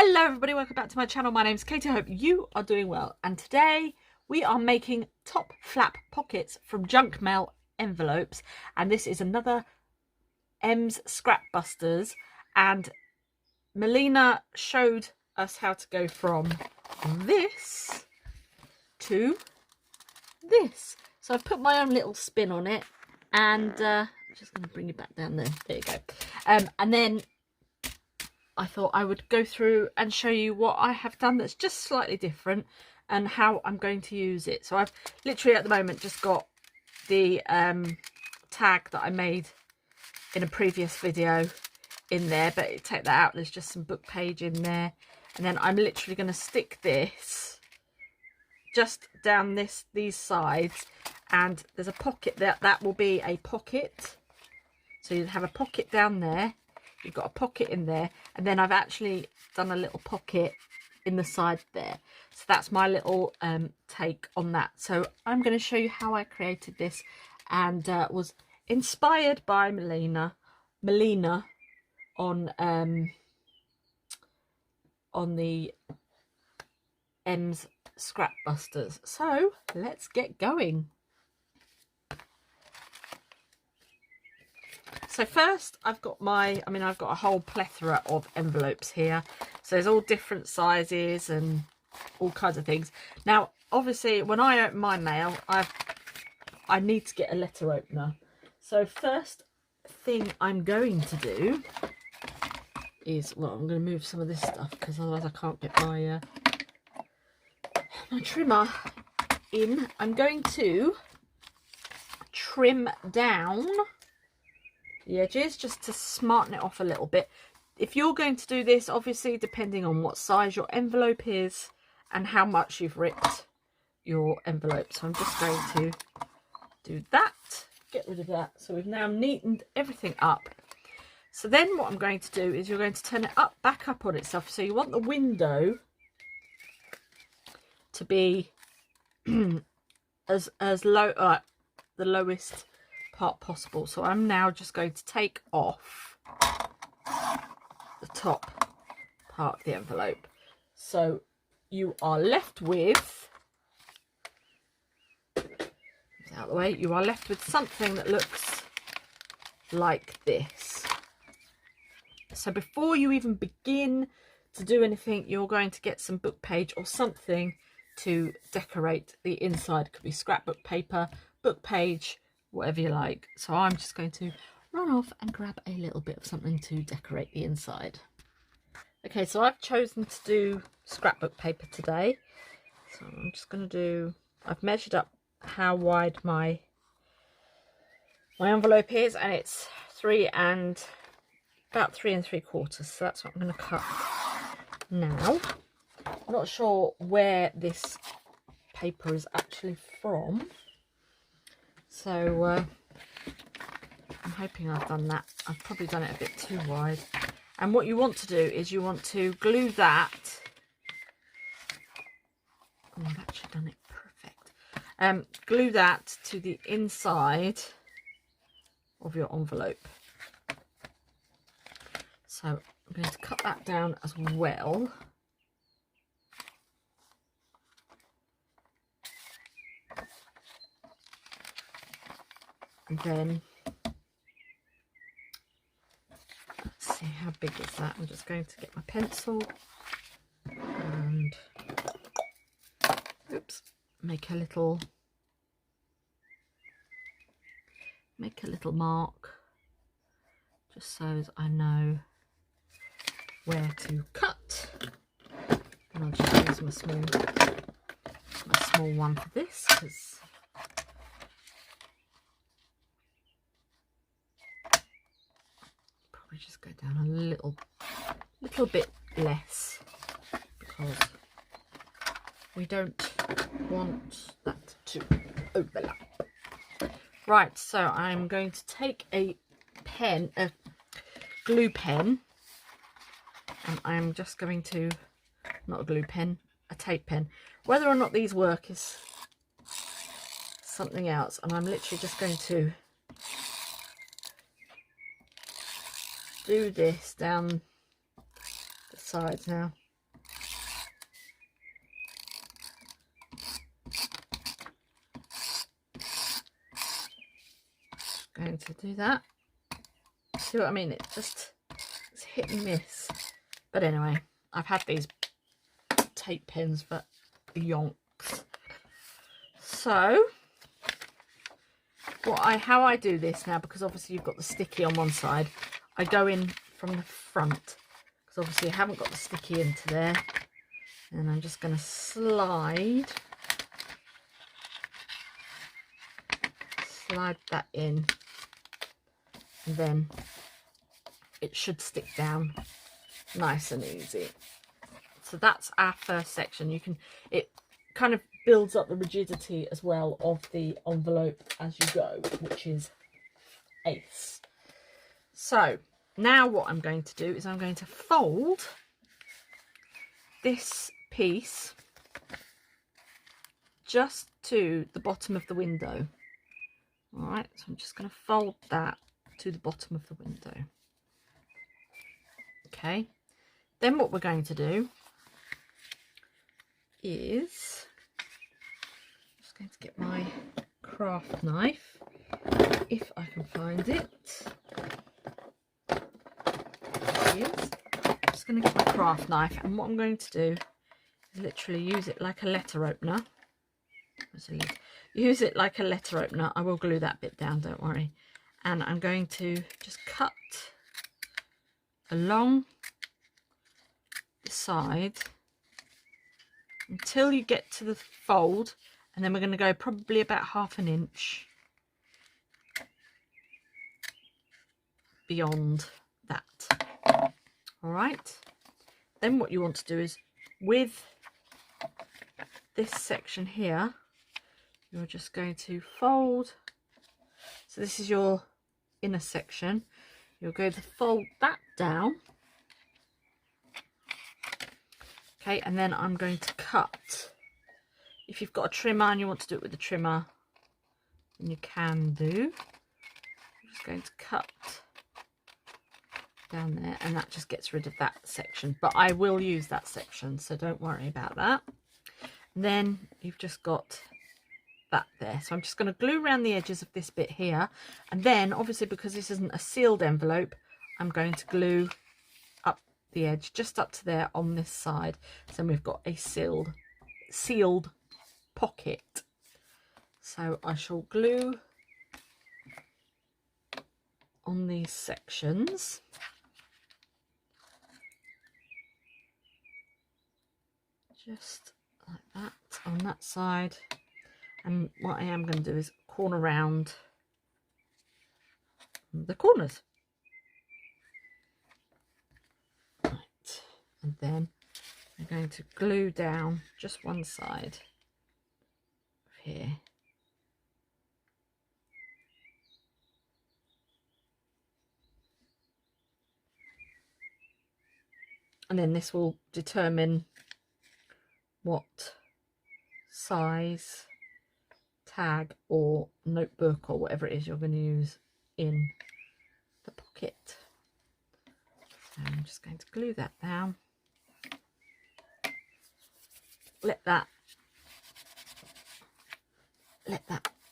Hello everybody, welcome back to my channel. My name's Katie. I hope you are doing well, and today we are making top flap pockets from junk mail envelopes, and this is another M's Scrap Busters, and Melina showed us how to go from this to this. So I've put my own little spin on it, and I'm just going to bring it back down there. There you go. And then I thought I would go through and show you what I have done that's just slightly different and how I'm going to use it. So I've literally at the moment just got the tag that I made in a previous video in there, but take that out, there's just some book page in there, and then I'm literally going to stick this just down these sides, and there's a pocket that will be a pocket. So you have a pocket down there, you've got a pocket in there, and then I've actually done a little pocket in the side there. So that's my little take on that. So I'm going to show you how I created this, and was inspired by Melina on the M's Scrap Busters. So let's get going. So first I've got I've got a whole plethora of envelopes here. So there's all different sizes and all kinds of things. Now, obviously, when I open my mail, I need to get a letter opener. So first thing I'm going to do is, well, I'm going to move some of this stuff because otherwise I can't get my trimmer in. I'm going to trim down the edges just to smarten it off a little bit. If you're going to do this, obviously depending on what size your envelope is and how much you've ripped your envelope. So I'm just going to do that, get rid of that. So we've now neatened everything up. So then what I'm going to do is you're going to turn it back up on itself. So you want the window to be as low, the lowest part possible. So I'm now just going to take off the top part of the envelope. So you are left with, out of the way, you are left with something that looks like this. So before you even begin to do anything, you're going to get some book page or something to decorate the inside. Could be scrapbook paper, book page, whatever you like. So I'm just going to run off and grab a little bit of something to decorate the inside. Okay, so I've chosen to do scrapbook paper today. So I'm just going to do, I've measured up how wide my envelope is, and it's about 3 3/4. So that's what I'm going to cut now. I'm not sure where this paper is actually from, so I'm hoping I've done that. I've probably done it a bit too wide. And what you want to do is you want to glue that. Oh, I've actually done it perfect. Glue that to the inside of your envelope. So I'm going to cut that down as well. And then, let's see, how big is that? I'm just going to get my pencil and, oops, make a little mark, just so as I know where to cut. And I'll just use my small one for this, because probably just go down a little bit less, because we don't want that to overlap. Right, so I'm going to take a glue pen, and I'm just going to, not a glue pen, a tape pen. Whether or not these work is something else, and I'm literally just going to do this down the sides now. going to do that. See what I mean? It's hit and miss. But anyway, I've had these tape pins for yonks. So how I do this now, because obviously you've got the sticky on one side, I go in from the front, because obviously I haven't got the sticky into there, and I'm just going to slide that in, and then it should stick down nice and easy. So that's our first section. It kind of builds up the rigidity as well of the envelope as you go, which is ace. So now what I'm going to do is I'm going to fold this piece just to the bottom of the window. All right, so I'm just going to fold that to the bottom of the window. Okay, then what we're going to do is, I'm just going to get my craft knife, if I can find it. I'm just going to get my craft knife, and what I'm going to do is literally use it like a letter opener. Use it like a letter opener. I will glue that bit down, don't worry. And I'm going to just cut along the side until you get to the fold, and then we're going to go probably about 1/2 inch beyond that. All right, then what you want to do is, with this section here, you're just going to fold. So this is your inner section. You're going to fold that down. Okay, and then I'm going to cut. If you've got a trimmer and you want to do it with a trimmer, then you can do. I'm just going to cut down there, and that just gets rid of that section. But I will use that section, so don't worry about that. And then you've just got that there. So I'm just going to glue around the edges of this bit here, and then obviously because this isn't a sealed envelope, I'm going to glue up the edge just up to there on this side, so we've got a sealed pocket. So I shall glue on these sections, just like that on that side. And what I am going to do is corner round the corners. Right. And then I'm going to glue down just one side of here. And then this will determine what size tag or notebook or whatever it is you're going to use in the pocket. So I'm just going to glue that down, let that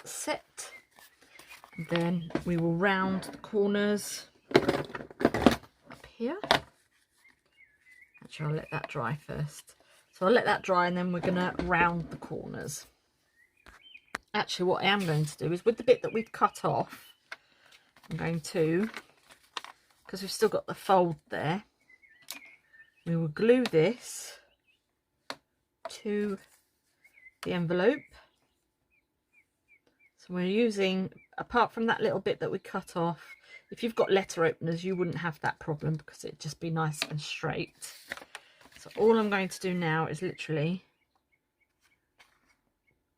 set, and then we will round the corners up here. Actually, I'll let that dry first. So I'll let that dry, and then we're going to round the corners. Actually, what I am going to do is, with the bit that we've cut off, I'm going to, because we've still got the fold there, we will glue this to the envelope. So we're using, apart from that little bit that we cut off, if you've got letter openers, you wouldn't have that problem because it'd just be nice and straight. So all I'm going to do now is literally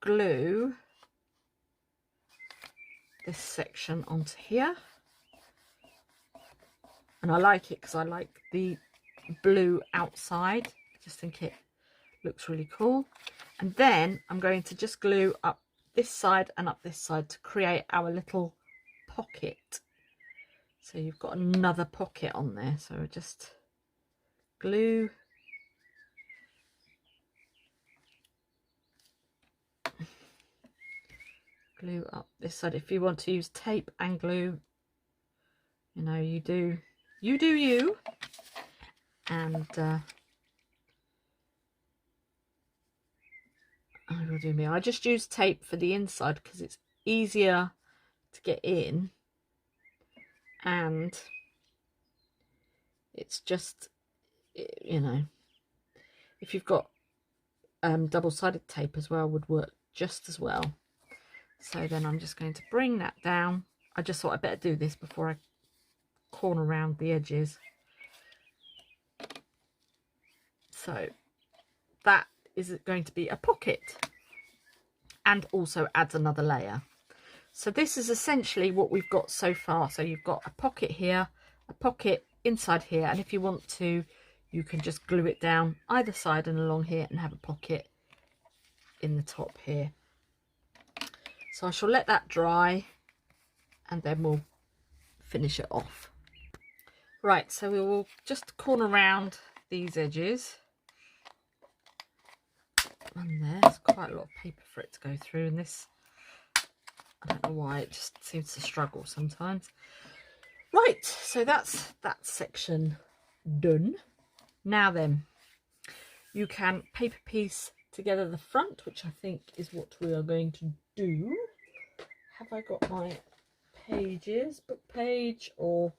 glue this section onto here, and I like it because I like the blue outside. I just think it looks really cool. And then I'm going to just glue up this side and up this side to create our little pocket. So you've got another pocket on there. So just glue glue up this side. If you want to use tape and glue, you know, you do you. And I will do me. I just use tape for the inside because it's easier to get in, and it's just, you know, if you've got double-sided tape as well, would work just as well. So then I'm just going to bring that down. I just thought I'd better do this before I corner around the edges. So that is going to be a pocket, and also adds another layer. So this is essentially what we've got so far. So you've got a pocket here, a pocket inside here, and if you want to, you can just glue it down either side and along here and have a pocket in the top here. So I shall let that dry and then we'll finish it off. Right, so we will just corner around these edges. And there's quite a lot of paper for it to go through, and this, I don't know why, it just seems to struggle sometimes. Right, so that's that section done. Now then, you can paper piece together the front, which I think is what we are going to do. Have I got my pages, book page, or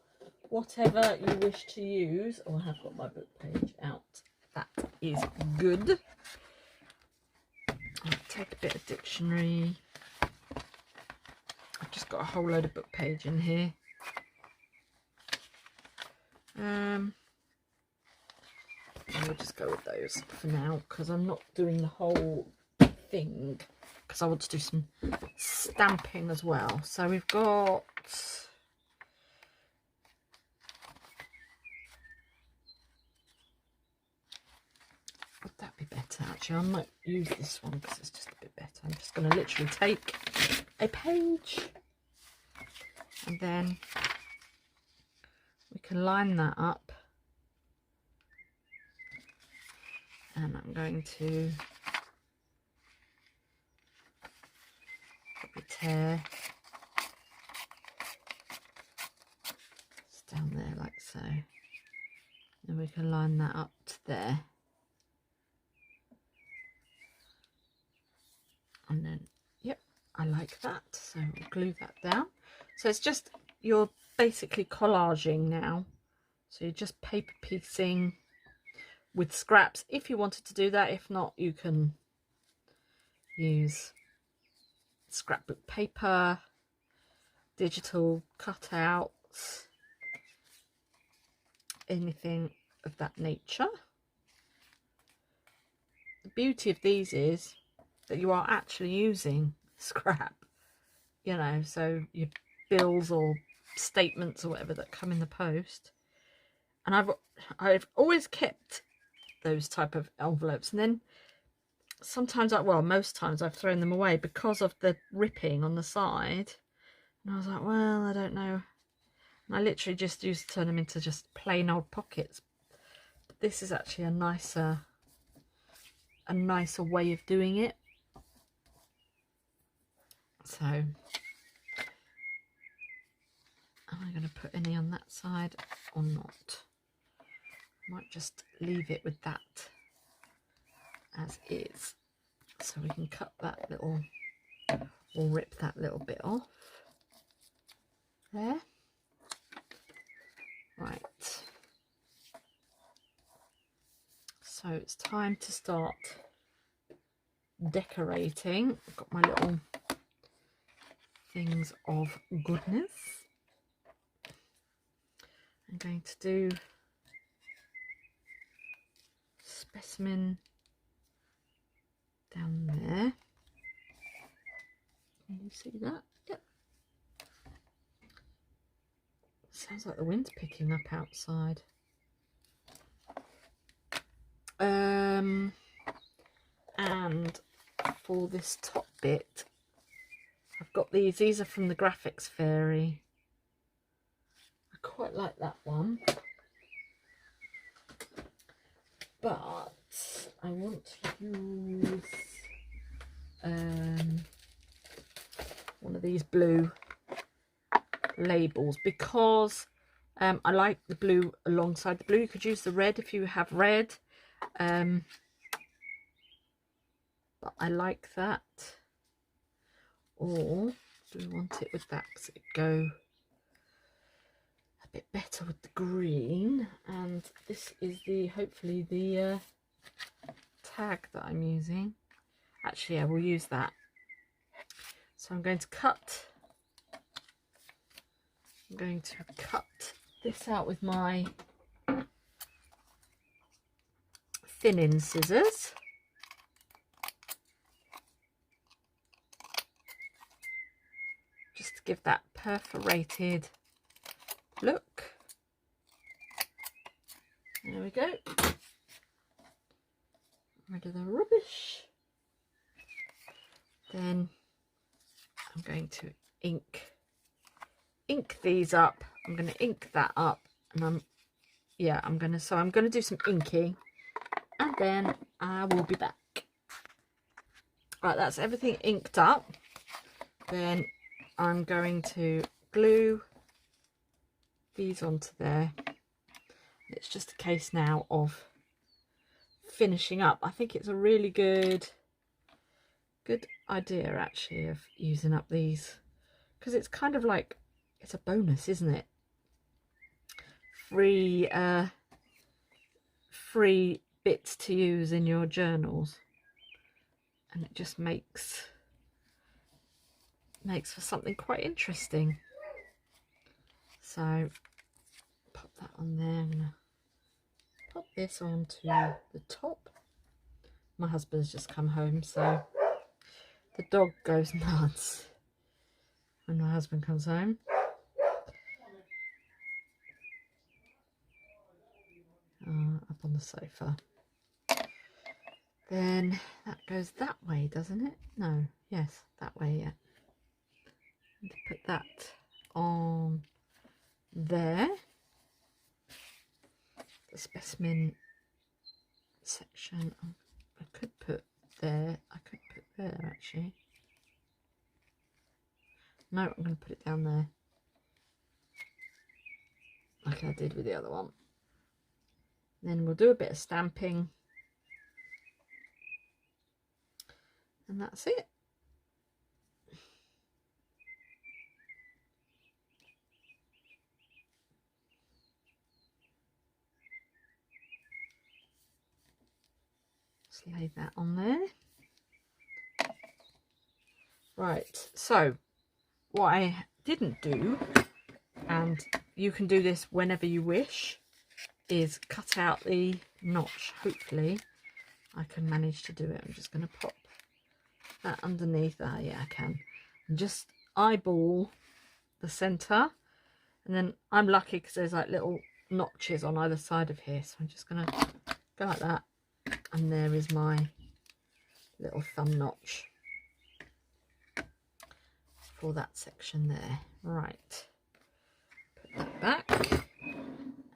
whatever you wish to use? Oh, I have got my book page out. That is good. I'll take a bit of dictionary. I've just got a whole load of book page in here. I'll just go with those for now because I'm not doing the whole thing, because I want to do some stamping as well. So we've got, would that be better? Actually, I might use this one because it's just a bit better. I'm just going to literally take a page, and then we can line that up, and I'm going to probably tear it's down there like so, and we can line that up to there, and then yep, I like that. So we'll glue that down. So it's just, you're basically collaging now, so you're just paper piecing with scraps if you wanted to do that. If not, you can use scrapbook paper, digital cutouts, anything of that nature. The beauty of these is that you are actually using scrap, you know, so your bills or statements or whatever that come in the post. And I've always kept those type of envelopes, and then sometimes, well, most times I've thrown them away because of the ripping on the side, and I was like, well, I don't know, and I literally just used to turn them into just plain old pockets. But this is actually a nicer way of doing it. So am I going to put any on that side or not? Might just leave it with that as is, so we can cut that little, or rip that little bit off there. Right, so it's time to start decorating. I've got my little things of goodness. I'm going to do specimen down there. Can you see that? Yep. Sounds like the wind's picking up outside. And for this top bit, I've got these are from the Graphics Fairy. I quite like that one, but I want to use one of these blue labels because I like the blue alongside the blue. You could use the red if you have red, but I like that. Or do we want it with that because it go a bit better with the green? And this is the hopefully the tag that I'm using. Actually, I will use that. So I'm going to cut this out with my thinning scissors. Just to give that perforated look. There we go. Rid of the rubbish. Then I'm going to ink these up. I'm going to ink that up, and I'm going to do some inking, and then I will be back. Right, that's everything inked up. Then I'm going to glue these onto there. It's just a case now of finishing up. I think it's a really good idea actually of using up these, because it's kind of like, it's a bonus, isn't it? Free bits to use in your journals, and it just makes for something quite interesting. So pop that on there. I'm gonna pop this onto the top. My husband's just come home, so the dog goes nuts when my husband comes home. Up on the sofa. Then that goes that way, doesn't it? No, yes, that way, yeah. And to put that on there. The specimen section, I could put there. I could put there actually. No, I'm going to put it down there, like I did with the other one. Then we'll do a bit of stamping, and that's it. Just lay that on there. Right, so what I didn't do, and you can do this whenever you wish, is cut out the notch. Hopefully I can manage to do it. I'm just going to pop that underneath. Yeah, I can. And just eyeball the center, and then I'm lucky because there's like little notches on either side of here, so I'm just going to go like that, and there is my little thumb notch for that section there. Right, put that back,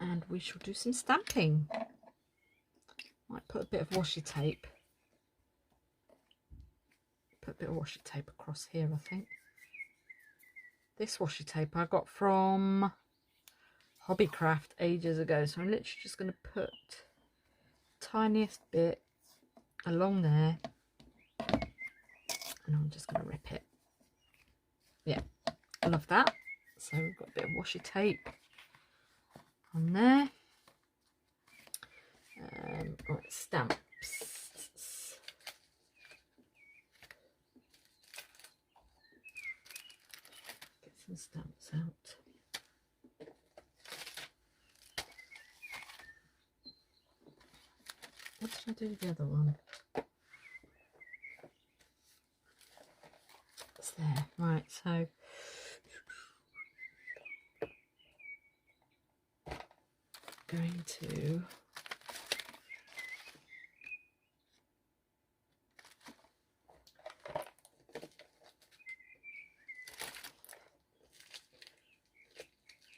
and we shall do some stamping. Might put a bit of washi tape. Put a bit of washi tape across here, I think. This washi tape I got from Hobbycraft ages ago, so I'm literally just going to put the tiniest bit along there, and I'm just going to rip it. Yeah, I love that. So we've got a bit of washi tape on there. Right, stamps. Get some stamps out. What did I do with the other one? It's there. Right, so going to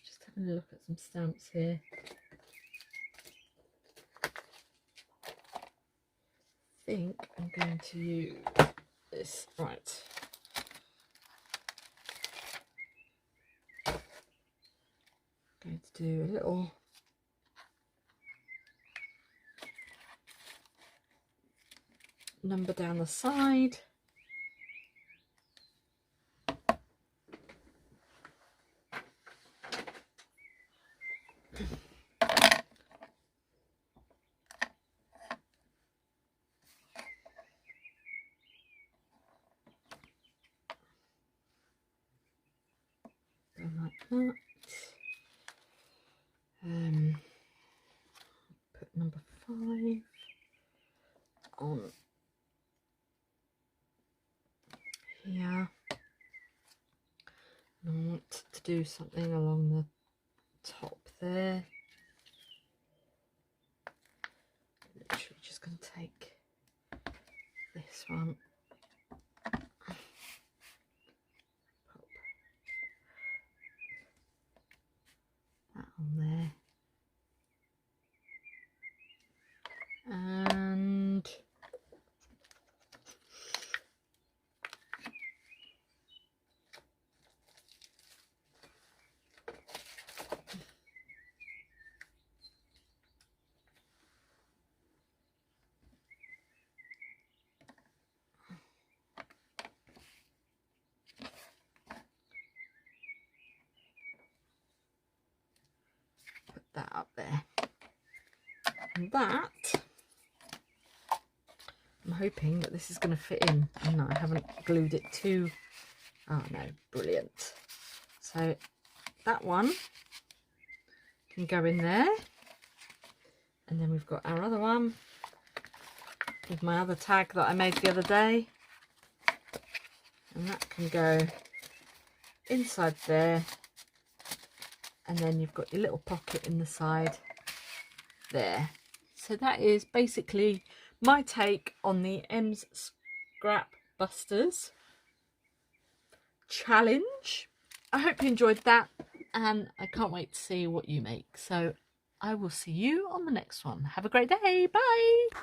just having a look at some stamps here. I think I'm going to use this. Right, Going to do a little number down the side. Like that. Put number 5 on here. And I want to do something along the top there. Literally just going to take this one. That on there, and put that up there. And that, I'm hoping that this is going to fit in and that I haven't glued it too. Oh no, brilliant. So that one can go in there, and then we've got our other one with my other tag that I made the other day, and that can go inside there, and then you've got your little pocket in the side there. So that is basically my take on the M's Scrap Busters challenge. I hope you enjoyed that, and I can't wait to see what you make. So I will see you on the next one. Have a great day. Bye.